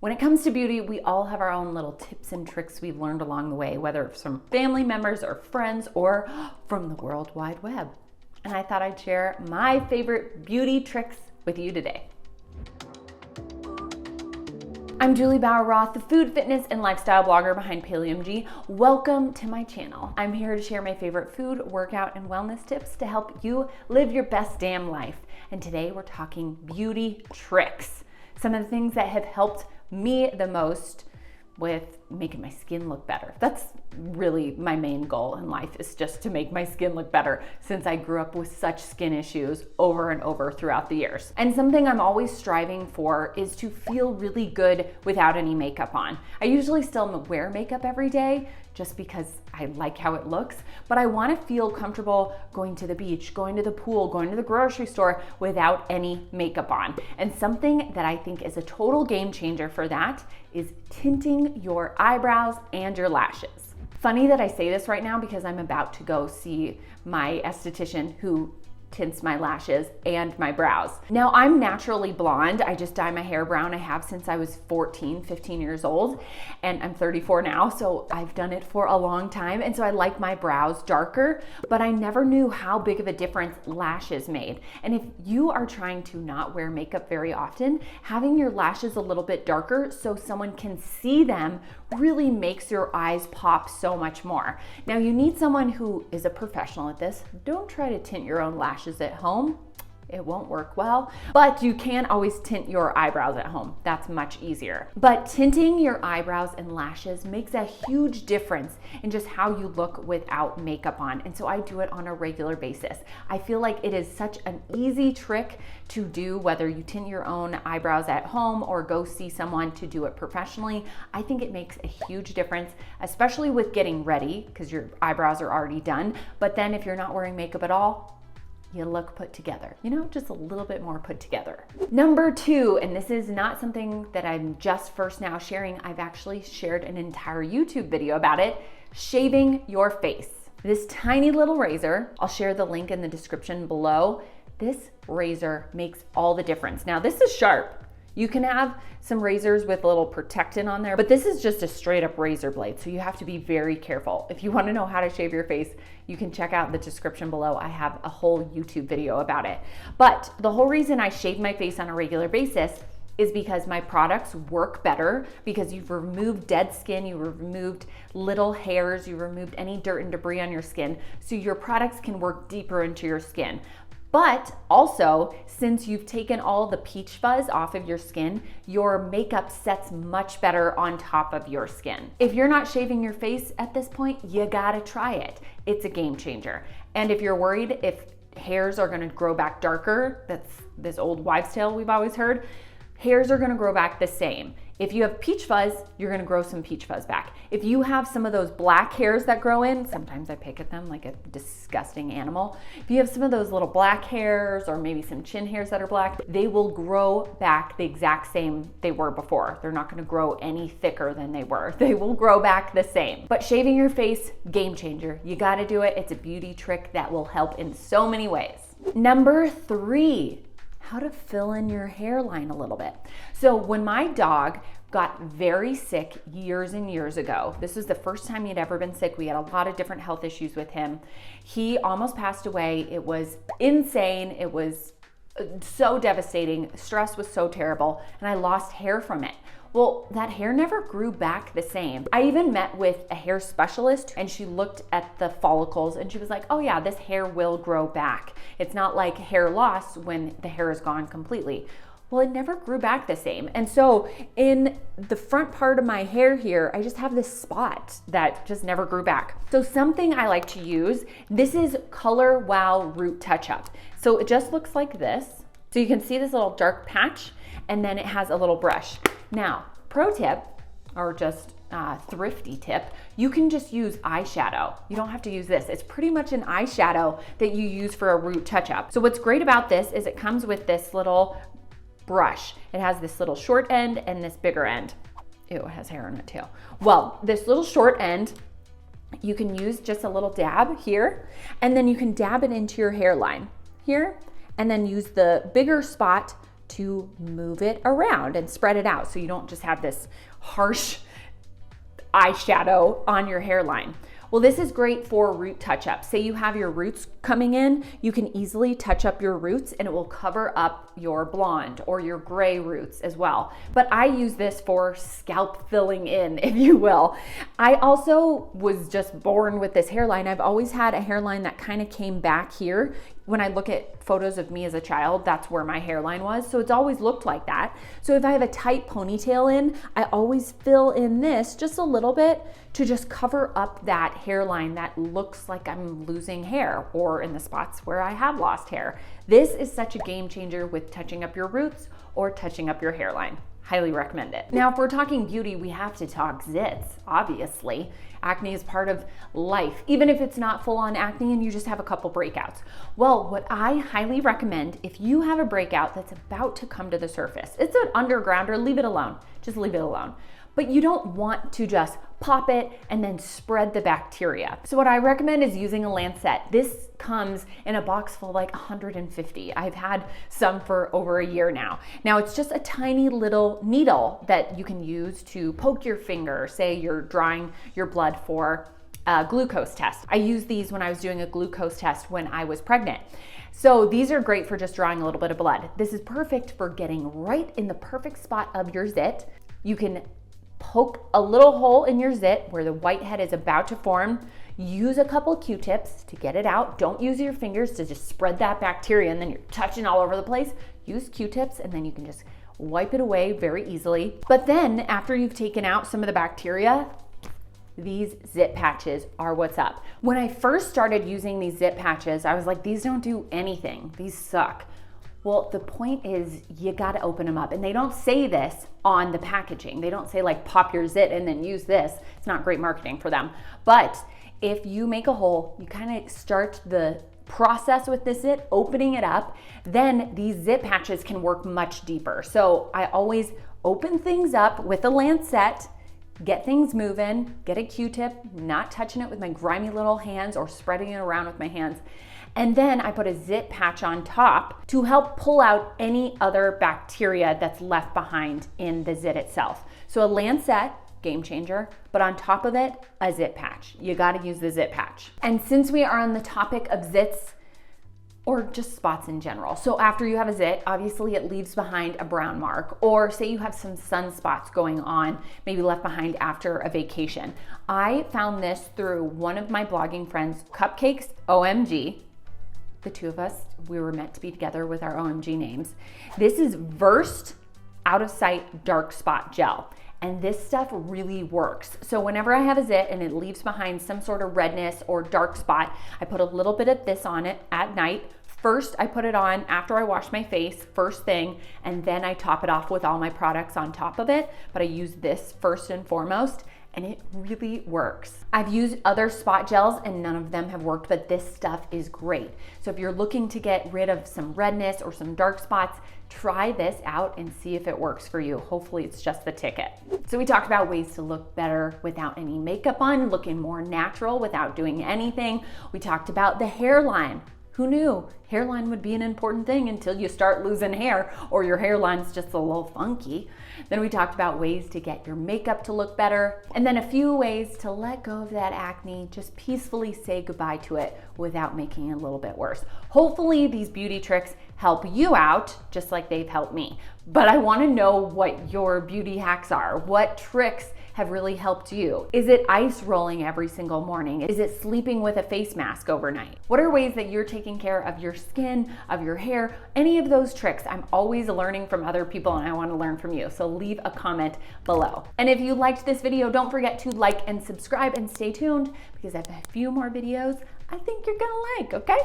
When it comes to beauty, we all have our own little tips and tricks we've learned along the way, whether it's from family members or friends or from the World Wide Web. And I thought I'd share my favorite beauty tricks with you today. I'm Juli Bauer Roth, the food, fitness, and lifestyle blogger behind PaleOMG. Welcome to my channel. I'm here to share my favorite food, workout, and wellness tips to help you live your best damn life. And today we're talking beauty tricks. Some of the things that have helped me the most with making my skin look better. That's really my main goal in life, is just to make my skin look better, since I grew up with such skin issues over and over throughout the years. And something I'm always striving for is to feel really good without any makeup on. I usually still wear makeup every day just because I like how it looks, but I want to feel comfortable going to the beach, going to the pool, going to the grocery store without any makeup on. And something that I think is a total game changer for that is tinting your eyebrows and your lashes. Funny that I say this right now because I'm about to go see my esthetician who tints my lashes and my brows. Now, I'm naturally blonde. I just dye my hair brown. I have since I was 15 years old, and I'm 34 now, so I've done it for a long time. And so I like my brows darker, but I never knew how big of a difference lashes made. And if you are trying to not wear makeup very often, having your lashes a little bit darker so someone can see them really makes your eyes pop so much more. Now, you need someone who is a professional at this. Don't try to tint your own lashes at home. It won't work well, but you can always tint your eyebrows at home. That's much easier. But tinting your eyebrows and lashes makes a huge difference in just how you look without makeup on. And so I do it on a regular basis. I feel like it is such an easy trick to do, whether you tint your own eyebrows at home or go see someone to do it professionally. I think it makes a huge difference, especially with getting ready because your eyebrows are already done. But then if you're not wearing makeup at all, you look put together, just a little bit more put together. Number 2, and this is not something that I'm just first now sharing, I've actually shared an entire YouTube video about it, shaving your face. This tiny little razor, I'll share the link in the description below. This razor makes all the difference. Now, this is sharp. You can have some razors with a little protectant on there, but this is just a straight up razor blade, so you have to be very careful. If you want to know how to shave your face, you can check out the description below. I have a whole YouTube video about it. But the whole reason I shave my face on a regular basis is because my products work better, because you've removed dead skin, you've removed little hairs, you've removed any dirt and debris on your skin, so your products can work deeper into your skin. But also, since you've taken all the peach fuzz off of your skin, your makeup sets much better on top of your skin. If you're not shaving your face at this point, you gotta try it. It's a game changer. And if you're worried if hairs are gonna grow back darker, that's this old wives' tale we've always heard, hairs are gonna grow back the same. If you have peach fuzz, you're gonna grow some peach fuzz back. If you have some of those black hairs that grow in, sometimes I pick at them like a disgusting animal. If you have some of those little black hairs or maybe some chin hairs that are black, they will grow back the exact same they were before. They're not gonna grow any thicker than they were. They will grow back the same. But shaving your face, game changer. You gotta do it. It's a beauty trick that will help in so many ways. Number 3, how to fill in your hairline a little bit. So when my dog got very sick years and years ago, this was the first time he'd ever been sick. We had a lot of different health issues with him. He almost passed away. It was insane. It was so devastating. Stress was so terrible, and I lost hair from it. Well, that hair never grew back the same. I even met with a hair specialist, and she looked at the follicles and she was like, oh yeah, this hair will grow back. It's not like hair loss when the hair is gone completely. Well, it never grew back the same. And so in the front part of my hair here, I just have this spot that just never grew back. So something I like to use, this is Color Wow Root Touch Up. So it just looks like this. So you can see this little dark patch, and then it has a little brush. Now, pro tip, or just thrifty tip, you can just use eyeshadow. You don't have to use this. It's pretty much an eyeshadow that you use for a root touch-up. So what's great about this is it comes with this little brush. It has this little short end and this bigger end. Ew, it has hair on it too. Well, this little short end, you can use just a little dab here, and then you can dab it into your hairline here, and then use the bigger spot to move it around and spread it out so you don't just have this harsh eyeshadow on your hairline. Well, this is great for root touch-up. Say you have your roots coming in, you can easily touch up your roots and it will cover up your blonde or your gray roots as well. But I use this for scalp filling in, if you will. I also was just born with this hairline. I've always had a hairline that kind of came back here. When I look at photos of me as a child, that's where my hairline was. So it's always looked like that. So if I have a tight ponytail in, I always fill in this just a little bit to just cover up that hairline that looks like I'm losing hair, or in the spots where I have lost hair. This is such a game changer with touching up your roots or touching up your hairline. Highly recommend it. Now, if we're talking beauty, we have to talk zits, obviously. Acne is part of life, even if it's not full-on acne and you just have a couple breakouts. Well, what I highly recommend, if you have a breakout that's about to come to the surface, it's an undergrounder, leave it alone. Just leave it alone. But you don't want to just pop it and then spread the bacteria. So what I recommend is using a lancet. This comes in a box full like 150. I've had some for over a year now. Now it's just a tiny little needle that you can use to poke your finger. Say you're drawing your blood for a glucose test. I used these when I was doing a glucose test when I was pregnant. So these are great for just drawing a little bit of blood. This is perfect for getting right in the perfect spot of your zit. You can poke a little hole in your zit where the whitehead is about to form. Use a couple Q-tips to get it out. Don't use your fingers to just spread that bacteria and then you're touching all over the place. Use Q-tips and then you can just wipe it away very easily. But then after you've taken out some of the bacteria, these zit patches are what's up. When I first started using these zit patches, I was like, these don't do anything. These suck. Well, the point is you gotta open them up. And they don't say this on the packaging. They don't say like pop your zit and then use this. It's not great marketing for them. But if you make a hole, you kind of start the process with this zit, opening it up, then these zit patches can work much deeper. So I always open things up with a lancet, get things moving, get a Q-tip, not touching it with my grimy little hands or spreading it around with my hands. And then I put a zit patch on top to help pull out any other bacteria that's left behind in the zit itself. So a lancet, game changer, but on top of it, a zit patch. You gotta use the zit patch. And since we are on the topic of zits, or just spots in general. So after you have a zit, obviously it leaves behind a brown mark, or say you have some sunspots going on, maybe left behind after a vacation. I found this through one of my blogging friends, Cupcakes OMG. The two of us, we were meant to be together with our OMG names. This is Versed Out of Sight Dark Spot Gel. And this stuff really works. So whenever I have a zit and it leaves behind some sort of redness or dark spot, I put a little bit of this on it at night. First, I put it on after I wash my face, first thing, and then I top it off with all my products on top of it. But I use this first and foremost, and it really works. I've used other spot gels and none of them have worked, but this stuff is great. So if you're looking to get rid of some redness or some dark spots, try this out and see if it works for you. Hopefully it's just the ticket. So we talked about ways to look better without any makeup on, looking more natural without doing anything. We talked about the hairline. Who knew hairline would be an important thing until you start losing hair or your hairline's just a little funky. Then we talked about ways to get your makeup to look better, and then a few ways to let go of that acne, just peacefully say goodbye to it without making it a little bit worse. Hopefully these beauty tricks help you out just like they've helped me. But I want to know what your beauty hacks are. What tricks have really helped you? Is it ice rolling every single morning? Is it sleeping with a face mask overnight? What are ways that you're taking care of your skin, of your hair, any of those tricks? I'm always learning from other people and I want to learn from you. So leave a comment below. And if you liked this video, don't forget to like and subscribe and stay tuned because I have a few more videos I think you're gonna like, okay?